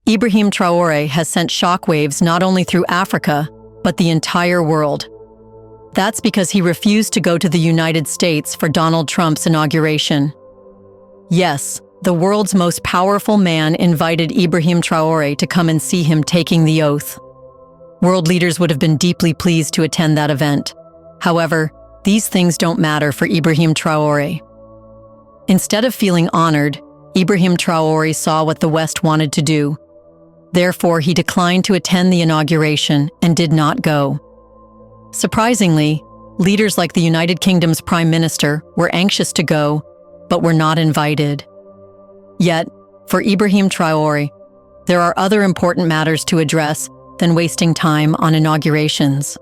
IBRAHIM Traore has sent shockwaves not only through Africa, but the entire world. That's because he refused to go to the United States for Donald Trump's inauguration. Yes, the world's most powerful man invited IBRAHIM Traore to come and see him taking the oath. World leaders would have been deeply pleased to attend that event. However, these things don't matter for IBRAHIM Traore. Instead of feeling honored, IBRAHIM Traore saw what the West wanted to do. Therefore, he declined to attend the inauguration and did not go. Surprisingly, leaders like the United Kingdom's Prime Minister were anxious to go, but were not invited. Yet, for IBRAHIM Traore, there are other important matters to address than wasting time on inaugurations.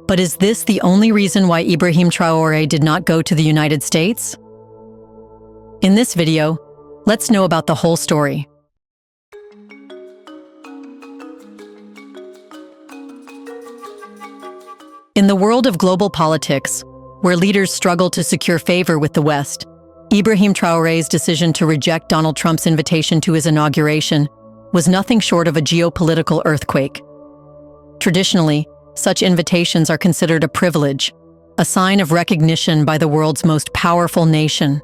But is this the only reason why IBRAHIM Traore did not go to the United States? In this video, let's know about the whole story. In the world of global politics, where leaders struggle to secure favor with the West, IBRAHIM Traore's decision to reject Donald Trump's invitation to his inauguration was nothing short of a geopolitical earthquake. Traditionally, such invitations are considered a privilege, a sign of recognition by the world's most powerful nation.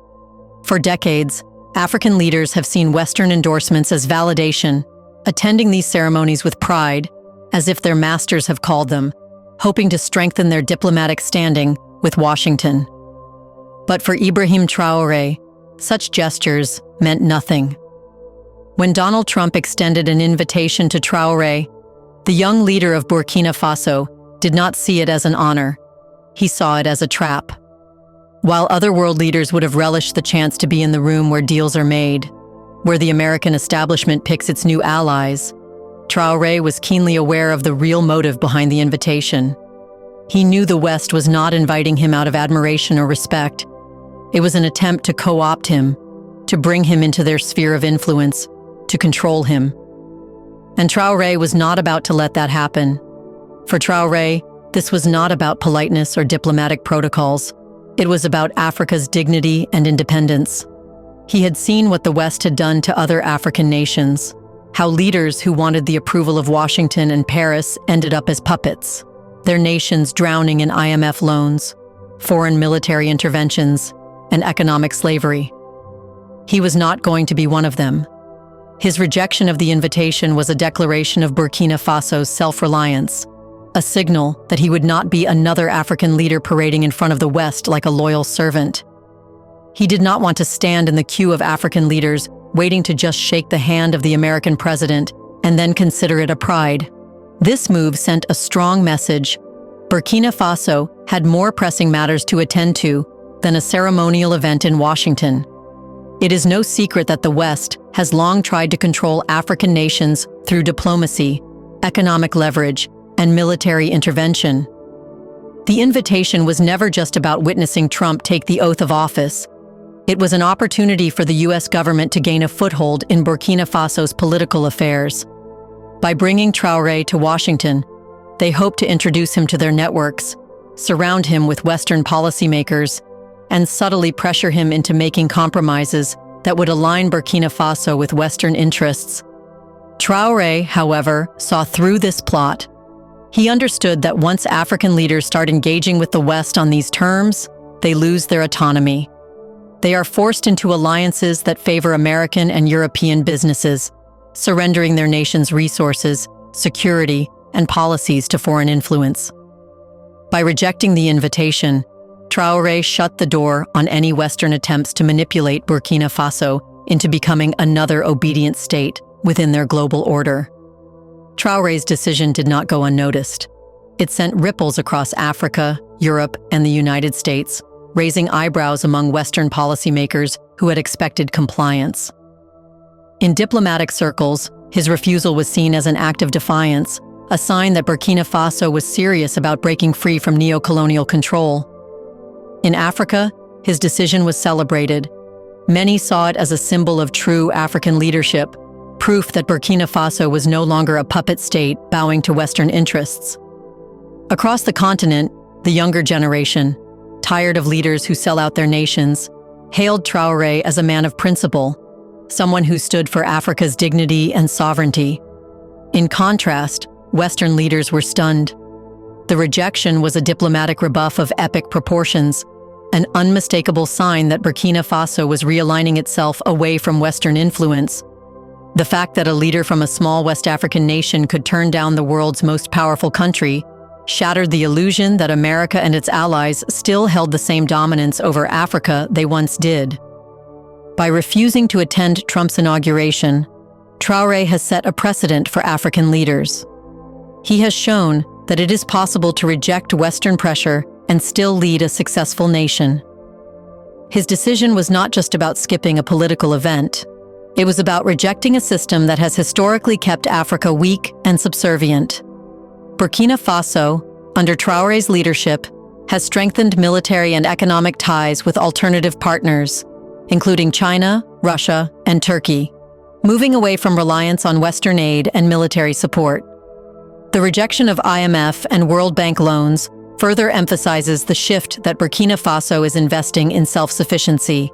For decades, African leaders have seen Western endorsements as validation, attending these ceremonies with pride, as if their masters have called them, hoping to strengthen their diplomatic standing with Washington. But for IBRAHIM Traore, such gestures meant nothing. When Donald Trump extended an invitation to Traore, the young leader of Burkina Faso did not see it as an honor. He saw it as a trap. While other world leaders would have relished the chance to be in the room where deals are made, where the American establishment picks its new allies, Traore was keenly aware of the real motive behind the invitation. He knew the West was not inviting him out of admiration or respect. It was an attempt to co-opt him, to bring him into their sphere of influence, to control him. And Traore was not about to let that happen. For Traore, this was not about politeness or diplomatic protocols. It was about Africa's dignity and independence. He had seen what the West had done to other African nations, how leaders who wanted the approval of Washington and Paris ended up as puppets, their nations drowning in IMF loans, foreign military interventions, and economic slavery. He was not going to be one of them. His rejection of the invitation was a declaration of Burkina Faso's self-reliance, a signal that he would not be another African leader parading in front of the West like a loyal servant. He did not want to stand in the queue of African leaders waiting to just shake the hand of the American president and then consider it a pride. This move sent a strong message. Burkina Faso had more pressing matters to attend to than a ceremonial event in Washington. It is no secret that the West has long tried to control African nations through diplomacy, economic leverage, and military intervention. The invitation was never just about witnessing Trump take the oath of office. It was an opportunity for the U.S. government to gain a foothold in Burkina Faso's political affairs. By bringing Traore to Washington, they hoped to introduce him to their networks, surround him with Western policymakers, and subtly pressure him into making compromises that would align Burkina Faso with Western interests. Traore, however, saw through this plot. He understood that once African leaders start engaging with the West on these terms, they lose their autonomy. They are forced into alliances that favor American and European businesses, surrendering their nation's resources, security, and policies to foreign influence. By rejecting the invitation, Traore shut the door on any Western attempts to manipulate Burkina Faso into becoming another obedient state within their global order. Traore's decision did not go unnoticed. It sent ripples across Africa, Europe, and the United States, raising eyebrows among Western policymakers who had expected compliance. In diplomatic circles, his refusal was seen as an act of defiance, a sign that Burkina Faso was serious about breaking free from neo-colonial control. In Africa, his decision was celebrated. Many saw it as a symbol of true African leadership, proof that Burkina Faso was no longer a puppet state bowing to Western interests. Across the continent, the younger generation, tired of leaders who sell out their nations, hailed Traore as a man of principle, someone who stood for Africa's dignity and sovereignty. In contrast, Western leaders were stunned. The rejection was a diplomatic rebuff of epic proportions, an unmistakable sign that Burkina Faso was realigning itself away from Western influence. The fact that a leader from a small West African nation could turn down the world's most powerful country shattered the illusion that America and its allies still held the same dominance over Africa they once did. By refusing to attend Trump's inauguration, Traoré has set a precedent for African leaders. He has shown that it is possible to reject Western pressure and still lead a successful nation. His decision was not just about skipping a political event. It was about rejecting a system that has historically kept Africa weak and subservient. Burkina Faso, under Traoré's leadership, has strengthened military and economic ties with alternative partners, including China, Russia, and Turkey, moving away from reliance on Western aid and military support. The rejection of IMF and World Bank loans further emphasizes the shift that Burkina Faso is investing in self-sufficiency,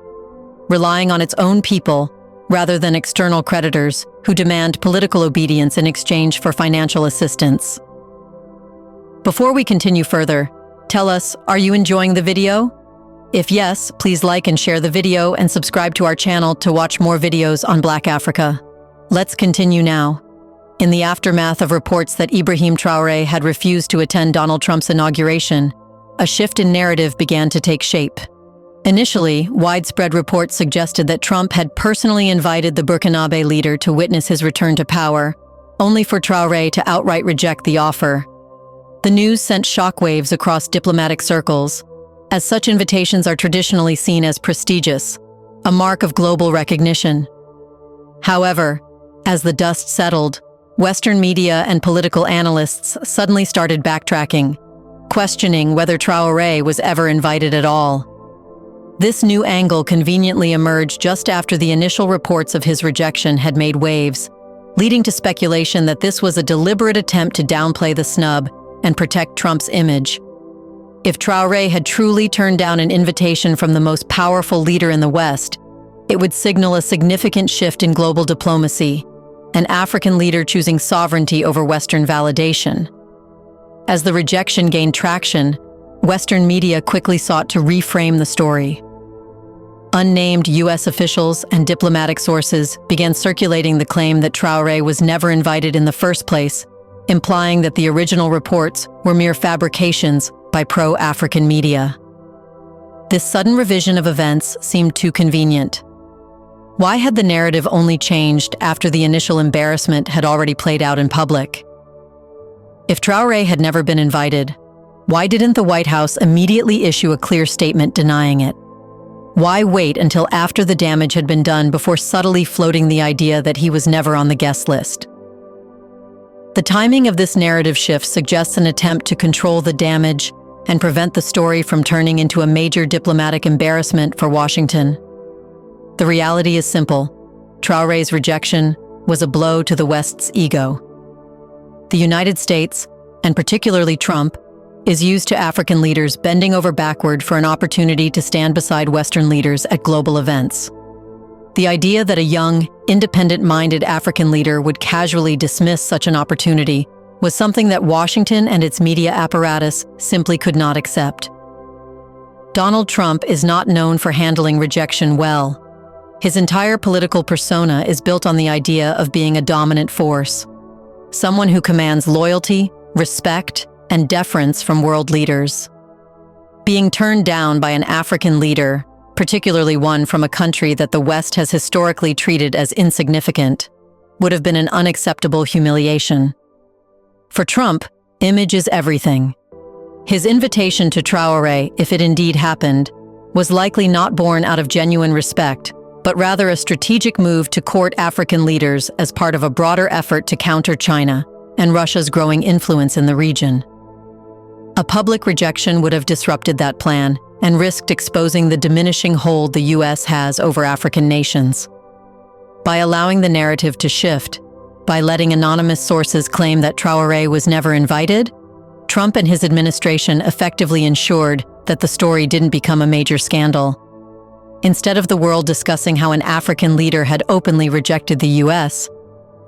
relying on its own people rather than external creditors who demand political obedience in exchange for financial assistance. Before we continue further, tell us, are you enjoying the video? If yes, please like and share the video and subscribe to our channel to watch more videos on Black Africa. Let's continue now. In the aftermath of reports that Ibrahim Traoré had refused to attend Donald Trump's inauguration, a shift in narrative began to take shape. Initially, widespread reports suggested that Trump had personally invited the Burkinabe leader to witness his return to power, only for Traoré to outright reject the offer. The news sent shockwaves across diplomatic circles, as such invitations are traditionally seen as prestigious, a mark of global recognition. However, as the dust settled, Western media and political analysts suddenly started backtracking, questioning whether Traoré was ever invited at all. This new angle conveniently emerged just after the initial reports of his rejection had made waves, leading to speculation that this was a deliberate attempt to downplay the snub and protect Trump's image. If Traoré had truly turned down an invitation from the most powerful leader in the West, it would signal a significant shift in global diplomacy, an African leader choosing sovereignty over Western validation. As the rejection gained traction, Western media quickly sought to reframe the story. Unnamed U.S. officials and diplomatic sources began circulating the claim that Traoré was never invited in the first place, implying that the original reports were mere fabrications by pro-African media. This sudden revision of events seemed too convenient. Why had the narrative only changed after the initial embarrassment had already played out in public? If Traoré had never been invited, why didn't the White House immediately issue a clear statement denying it? Why wait until after the damage had been done before subtly floating the idea that he was never on the guest list? The timing of this narrative shift suggests an attempt to control the damage and prevent the story from turning into a major diplomatic embarrassment for Washington. The reality is simple. Traoré's rejection was a blow to the West's ego. The United States, and particularly Trump, is used to African leaders bending over backward for an opportunity to stand beside Western leaders at global events. The idea that a young, independent-minded African leader would casually dismiss such an opportunity was something that Washington and its media apparatus simply could not accept. Donald Trump is not known for handling rejection well. His entire political persona is built on the idea of being a dominant force, someone who commands loyalty, respect, and deference from world leaders. Being turned down by an African leader, particularly one from a country that the West has historically treated as insignificant, would have been an unacceptable humiliation. For Trump, image is everything. His invitation to Traoré, if it indeed happened, was likely not born out of genuine respect, but rather a strategic move to court African leaders as part of a broader effort to counter China and Russia's growing influence in the region. A public rejection would have disrupted that plan and risked exposing the diminishing hold the U.S. has over African nations. By allowing the narrative to shift, by letting anonymous sources claim that Traoré was never invited, Trump and his administration effectively ensured that the story didn't become a major scandal. Instead of the world discussing how an African leader had openly rejected the US,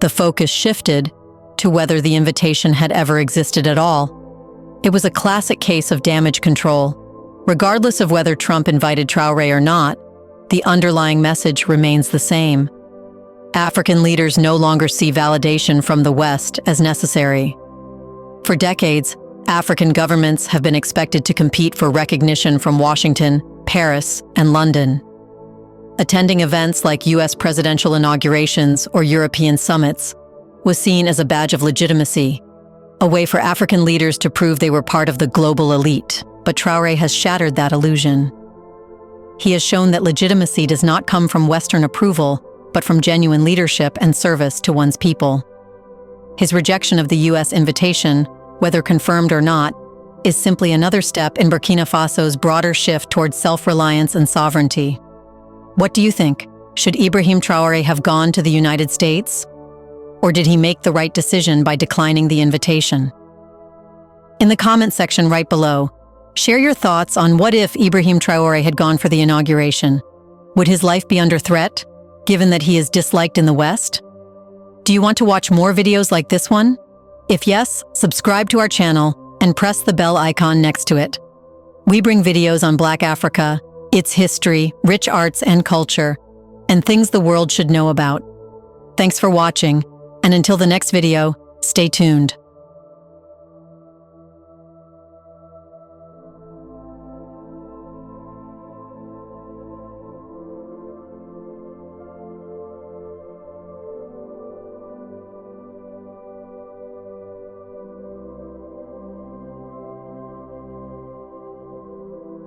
the focus shifted to whether the invitation had ever existed at all. It was a classic case of damage control. Regardless of whether Trump invited Traoré or not, the underlying message remains the same. African leaders no longer see validation from the West as necessary. For decades, African governments have been expected to compete for recognition from Washington, Paris, and London. Attending events like US presidential inaugurations or European summits was seen as a badge of legitimacy, a way for African leaders to prove they were part of the global elite. But Traoré has shattered that illusion. He has shown that legitimacy does not come from Western approval, but from genuine leadership and service to one's people. His rejection of the US invitation, whether confirmed or not, is simply another step in Burkina Faso's broader shift towards self-reliance and sovereignty. What do you think? Should Ibrahim Traoré have gone to the United States? Or did he make the right decision by declining the invitation? In the comment section right below, share your thoughts on what if Ibrahim Traoré had gone for the inauguration. Would his life be under threat, given that he is disliked in the West? Do you want to watch more videos like this one? If yes, subscribe to our channel and press the bell icon next to it. We bring videos on Black Africa, its history, rich arts and culture, and things the world should know about. Thanks for watching, and until the next video, stay tuned.